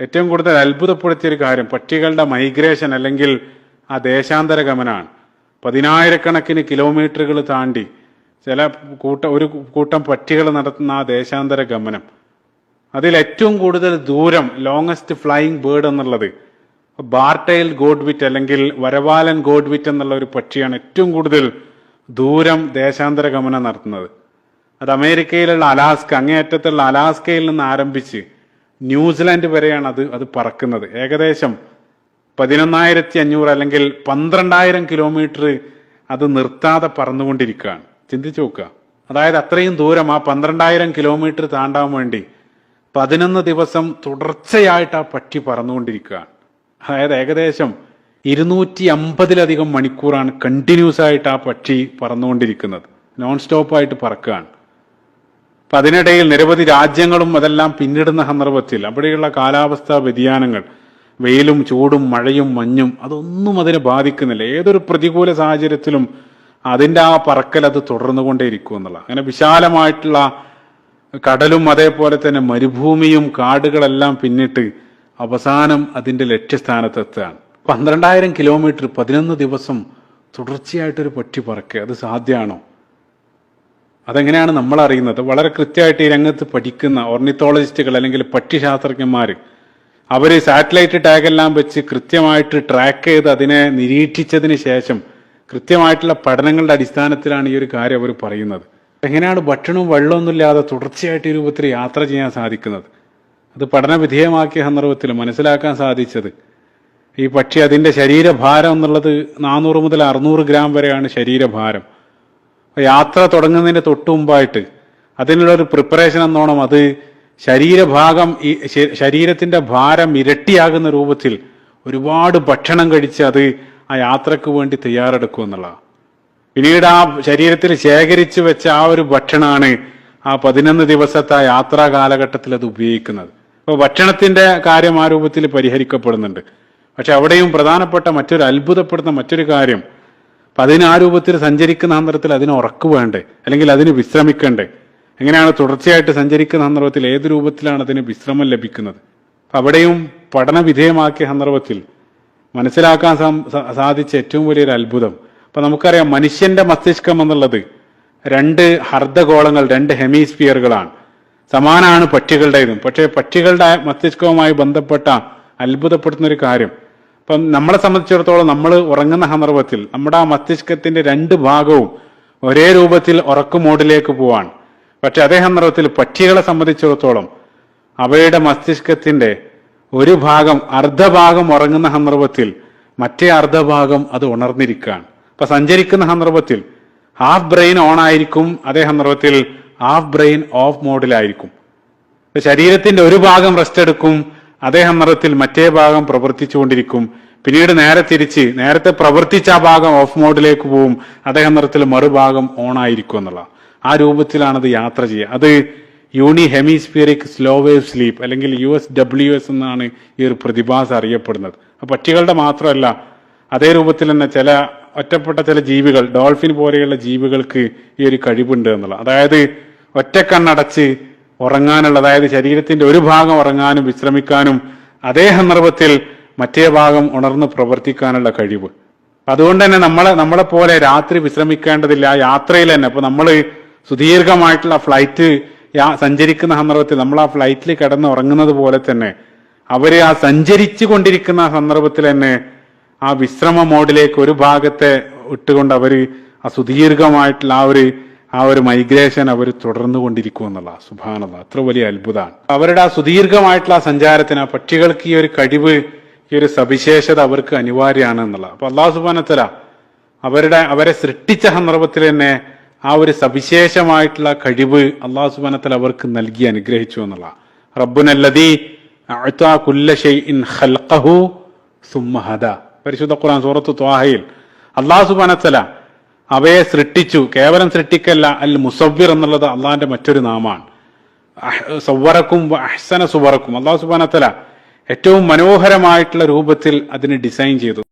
ഏറ്റവും കൂടുതൽ അത്ഭുതപ്പെടുത്തിയൊരു കാര്യം പക്ഷികളുടെ മൈഗ്രേഷൻ അല്ലെങ്കിൽ ആ ദേശാന്തര ഗമനാണ്. 10,000-കണക്കിന് കിലോമീറ്ററുകൾ താണ്ടി ഒരു കൂട്ടം പക്ഷികൾ നടത്തുന്ന ആ ദേശാന്തര ഗമനം, അതിൽ ഏറ്റവും കൂടുതൽ ദൂരം ലോങ്ങസ്റ്റ് ഫ്ലൈയിങ് ബേർഡ് എന്നുള്ളത് ബാർട്ടൈൽ ഗോഡ്വിറ്റ് അല്ലെങ്കിൽ വരവാലൻ ഗോഡ്വിറ്റ് എന്നുള്ള ഒരു പക്ഷിയാണ് ഏറ്റവും കൂടുതൽ ദൂരം ദേശാന്തര ഗമനം നടത്തുന്നത്. അത് അമേരിക്കയിലുള്ള അലാസ്ക, അങ്ങേയറ്റത്തുള്ള അലാസ്കയിൽ നിന്ന് ആരംഭിച്ച് ന്യൂസിലാൻഡ് വരെയാണ് അത് പറക്കുന്നത്. ഏകദേശം 11,500 അല്ലെങ്കിൽ 12,000 കിലോമീറ്റർ അത് നിർത്താതെ പറന്നുകൊണ്ടിരിക്കുകയാണ്. ചിന്തിച്ചു നോക്കുക. അതായത് അത്രയും ദൂരം ആ 12,000 കിലോമീറ്റർ താണ്ടാൻ വേണ്ടി 11 ദിവസം തുടർച്ചയായിട്ട് ആ പക്ഷി പറന്നുകൊണ്ടിരിക്കുകയാണ്. അതായത് ഏകദേശം 250-ലധികം മണിക്കൂറാണ് കണ്ടിന്യൂസ് ആയിട്ട് ആ പക്ഷി പറന്നുകൊണ്ടിരിക്കുന്നത്. നോൺ സ്റ്റോപ്പായിട്ട് പറക്കുകയാണ്. അപ്പൊ അതിനിടയിൽ നിരവധി രാജ്യങ്ങളും അതെല്ലാം പിന്നിടുന്ന സന്ദർഭത്തിൽ അവിടെയുള്ള കാലാവസ്ഥാ വ്യതിയാനങ്ങൾ, വെയിലും ചൂടും മഴയും മഞ്ഞും, അതൊന്നും അതിനെ ബാധിക്കുന്നില്ല. ഏതൊരു പ്രതികൂല സാഹചര്യത്തിലും അതിൻ്റെ ആ പറക്കൽ അത് തുടർന്നുകൊണ്ടേയിരിക്കും എന്നുള്ള. അങ്ങനെ വിശാലമായിട്ടുള്ള കടലും അതേപോലെ തന്നെ മരുഭൂമിയും കാടുകളെല്ലാം പിന്നിട്ട് അവസാനം അതിൻ്റെ ലക്ഷ്യസ്ഥാനത്തെത്തുകയാണ്. 12,000 കിലോമീറ്റർ 11 ദിവസം തുടർച്ചയായിട്ടൊരു പക്ഷി പറക്കുക, അത് സാധ്യമാണോ? അതെങ്ങനെയാണ് നമ്മൾ അറിയുന്നത്? വളരെ കൃത്യമായിട്ട് ഈ രംഗത്ത് പഠിക്കുന്ന ഓർണിത്തോളജിസ്റ്റുകൾ അല്ലെങ്കിൽ പക്ഷിശാസ്ത്രജ്ഞന്മാർ അവർ സാറ്റലൈറ്റ് ടാഗെല്ലാം വെച്ച് കൃത്യമായിട്ട് ട്രാക്ക് ചെയ്ത് അതിനെ നിരീക്ഷിച്ചതിന് ശേഷം കൃത്യമായിട്ടുള്ള പഠനങ്ങളുടെ അടിസ്ഥാനത്തിലാണ് ഈ ഒരു കാര്യം അവർ പറയുന്നത്. എങ്ങനെയാണ് ഭക്ഷണവും വെള്ളമൊന്നുമില്ലാതെ തുടർച്ചയായിട്ട് ഈ രൂപത്തിൽ യാത്ര ചെയ്യാൻ സാധിക്കുന്നത്? അത് പഠന വിധേയമാക്കിയ സന്ദർഭത്തിൽ മനസ്സിലാക്കാൻ സാധിച്ചത് ഈ പക്ഷി അതിൻ്റെ ശരീരഭാരം എന്നുള്ളത് 400 മുതൽ 600 ഗ്രാം വരെയാണ് ശരീരഭാരം. യാത്ര തുടങ്ങുന്നതിന് തൊട്ടു മുമ്പായിട്ട് അതിനുള്ളൊരു പ്രിപ്പറേഷൻ എന്നോണം അത് ശരീരത്തിന്റെ ഭാരം ഇരട്ടിയാകുന്ന രൂപത്തിൽ ഒരുപാട് ഭക്ഷണം കഴിച്ച് അത് ആ യാത്രക്ക് വേണ്ടി തയ്യാറെടുക്കും എന്നുള്ളതാണ്. പിന്നീട് ആ ശരീരത്തിൽ ശേഖരിച്ചു വെച്ച ആ ഒരു ഭക്ഷണമാണ് ആ 11 ദിവസത്തെ യാത്രാ കാലഘട്ടത്തിൽ അത് ഉപയോഗിക്കുന്നത്. അപ്പോൾ ഭക്ഷണത്തിന്റെ കാര്യം ആ രൂപത്തിൽ പരിഹരിക്കപ്പെടുന്നുണ്ട്. പക്ഷെ അവിടെയും പ്രധാനപ്പെട്ട അത്ഭുതപ്പെടുന്ന മറ്റൊരു കാര്യം, അതിന് ആ രൂപത്തിൽ സഞ്ചരിക്കുന്ന സന്ദർഭത്തിൽ അതിന് ഉറക്കു വേണ്ടേ, അല്ലെങ്കിൽ അതിന് വിശ്രമിക്കണ്ടേ? എങ്ങനെയാണ് തുടർച്ചയായിട്ട് സഞ്ചരിക്കുന്ന സന്ദർഭത്തിൽ ഏത് രൂപത്തിലാണ് അതിന് വിശ്രമം ലഭിക്കുന്നത്? അവിടെയും പഠന വിധേയമാക്കിയ സന്ദർഭത്തിൽ മനസ്സിലാക്കാൻ സാധിച്ച ഏറ്റവും വലിയൊരു അത്ഭുതം, അപ്പൊ നമുക്കറിയാം മനുഷ്യന്റെ മസ്തിഷ്കം എന്നുള്ളത് 2 അർദ്ധഗോളങ്ങൾ, 2 ഹെമിസ്ഫിയറുകളാണ്. സമാനാണ് പക്ഷികളുടേതും. പക്ഷേ പക്ഷികളുടെ മസ്തിഷ്കവുമായി ബന്ധപ്പെട്ട അത്ഭുതപ്പെടുത്തുന്ന ഒരു കാര്യം, അപ്പം നമ്മളെ സംബന്ധിച്ചിടത്തോളം നമ്മൾ ഉറങ്ങുന്ന സന്ദർഭത്തിൽ നമ്മുടെ ആ മസ്തിഷ്കത്തിന്റെ 2 ഭാഗവും ഒരേ രൂപത്തിൽ ഉറക്കു മോഡിലേക്ക് പോവാണ്. പക്ഷെ അതേ സന്ദർഭത്തിൽ പക്ഷികളെ സംബന്ധിച്ചിടത്തോളം അവയുടെ മസ്തിഷ്കത്തിന്റെ ഒരു ഭാഗം, അർദ്ധഭാഗം ഉറങ്ങുന്ന സന്ദർഭത്തിൽ മറ്റേ അർദ്ധഭാഗം അത് ഉണർന്നിരിക്കുകയാണ്. അപ്പൊ സഞ്ചരിക്കുന്ന സന്ദർഭത്തിൽ ഹാഫ് ബ്രെയിൻ ഓൺ ആയിരിക്കും, അതേ സന്ദർഭത്തിൽ ഹാഫ് ബ്രെയിൻ ഓഫ് മോഡിലായിരിക്കും. ശരീരത്തിന്റെ ഒരു ഭാഗം റെസ്റ്റ് എടുക്കും, അതേ സന്ദർഭത്തിൽ മറ്റേ ഭാഗം പ്രവർത്തിച്ചുകൊണ്ടിരിക്കും. പിന്നീട് നേരെ തിരിച്ച് നേരത്തെ പ്രവർത്തിച്ച ആ ഭാഗം ഓഫ് മോഡിലേക്ക് പോവും, അതേ സന്ദർഭത്തിൽ മറുഭാഗം ഓൺ ആയിരിക്കും എന്നുള്ള ആ രൂപത്തിലാണ് അത് യാത്ര ചെയ്യുക. അത് യൂണി ഹെമിസ്ഫിയറിക് സ്ലോ വേവ് സ്ലീപ്പ് അല്ലെങ്കിൽ USWS എന്നാണ് ഈ ഒരു പ്രതിഭാസം അറിയപ്പെടുന്നത്. പക്ഷികളുടെ മാത്രമല്ല, അതേ രൂപത്തിൽ തന്നെ ഒറ്റപ്പെട്ട ചില ജീവികൾ, ഡോൾഫിൻ പോലെയുള്ള ജീവികൾക്ക് ഈ ഒരു കഴിവുണ്ട് എന്നുള്ള. അതായത് ഒറ്റക്കണ്ണടച്ച് ഉറങ്ങാനുള്ള, അതായത് ശരീരത്തിന്റെ ഒരു ഭാഗം ഉറങ്ങാനും വിശ്രമിക്കാനും അതേ സന്ദർഭത്തിൽ മറ്റേ ഭാഗം ഉണർന്ന് പ്രവർത്തിക്കാനുള്ള കഴിവ്. അതുകൊണ്ട് തന്നെ നമ്മളെ പോലെ രാത്രി വിശ്രമിക്കേണ്ടതില്ല. ആ യാത്രയിൽ തന്നെ ഇപ്പൊ നമ്മൾ സുദീർഘമായിട്ടുള്ള ഫ്ലൈറ്റ് സഞ്ചരിക്കുന്ന സന്ദർഭത്തിൽ നമ്മൾ ആ ഫ്ലൈറ്റിൽ കിടന്ന് ഉറങ്ങുന്നത് പോലെ തന്നെ അവര് ആ സഞ്ചരിച്ചു കൊണ്ടിരിക്കുന്ന സന്ദർഭത്തിൽ തന്നെ ആ വിശ്രമ മോഡിലേക്ക് ഒരു ഭാഗത്തെ ഇട്ടുകൊണ്ട് അവര് ആ സുദീർഘമായിട്ടുള്ള ആ ഒരു മൈഗ്രേഷൻ അവർ തുടർന്നു കൊണ്ടിരിക്കും എന്നുള്ള. സുബ്ഹാനല്ലാഹ്, അത്ര വലിയ അത്ഭുതമാണ്. അവരുടെ ആ സുദീർഘമായിട്ടുള്ള ആ സഞ്ചാരത്തിന് ആ പക്ഷികൾക്ക് ഈ ഒരു കഴിവ്, ഈ ഒരു സവിശേഷത അവർക്ക് അനിവാര്യമാണ് എന്നുള്ള. അപ്പൊ അല്ലാഹു സുബ്ഹാനഹു വ തആല അവരെ സൃഷ്ടിച്ച സന്ദർഭത്തിൽ തന്നെ ആ ഒരു സവിശേഷമായിട്ടുള്ള കഴിവ് അല്ലാഹു സുബ്ഹാനഹു വ തആല അവർക്ക് നൽകി അനുഗ്രഹിച്ചു എന്നുള്ള. റബ്ബുനല്ലദീ അഅതാ കുല്ല ഷൈഇൻ ഖൽഖഹു സുമ്മ ഹദാ. പരിശുദ്ധ ഖുർആൻ സൂറത്ത് ത്വാഹയിൽ അല്ലാഹു സുബ്ഹാനഹു വ തആല അവയെ സൃഷ്ടിച്ചു. കേവലം സൃഷ്ടിക്കല്ല, അൽ മുസവ്വിർ എന്നുള്ളത് അള്ളാഹിന്റെ മറ്റൊരു നാമാണ്. സവ്വറക്കും അഹ്സന സുവറക്കും. അല്ലാഹു സുബ്ഹാനഹു വ തആല ഏറ്റവും മനോഹരമായിട്ടുള്ള രൂപത്തിൽ അതിനെ ഡിസൈൻ ചെയ്തു.